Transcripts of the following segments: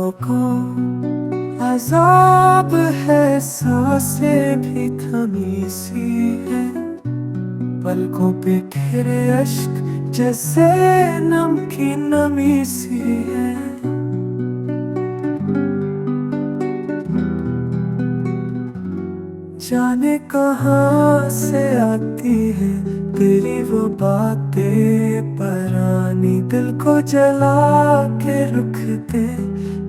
दिलों को अज़ाब है, सांसें भी थमी सी है, पलकों पे ठहरे अश्क जैसे नमकीन नमी सी है। जाने कहाँ से आती है तेरी वो बातें परानी, दिल को जला के रुख दे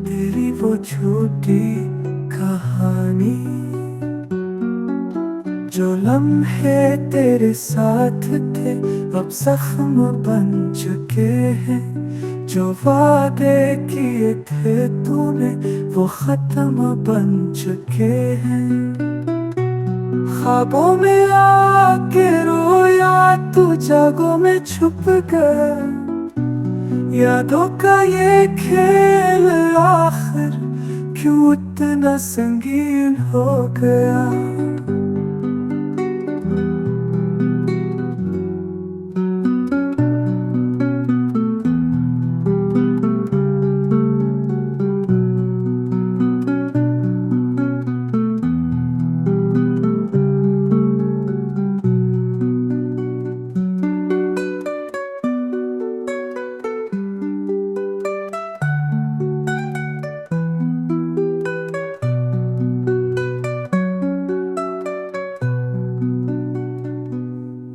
तेरी वो झूठी कहानी। जो लम्हे तेरे साथ थे अब जख्म बन चुके हैं, जो वादे किए थे तूने वो खत्म बन चुके हैं। ख्वाबों में आके रोया तू जागों में छुप गया, यादों का ये खेल आखिर क्यों इतना संगीन हो गया।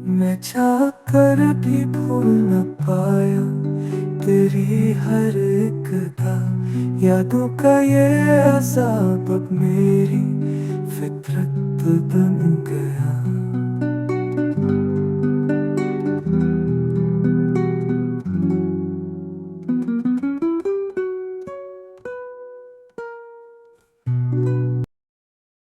मैं चाहकर भी भूल न पाया तेरी हर एक अदा, यादों का ये अज़ाब अब मेरी फितरत बन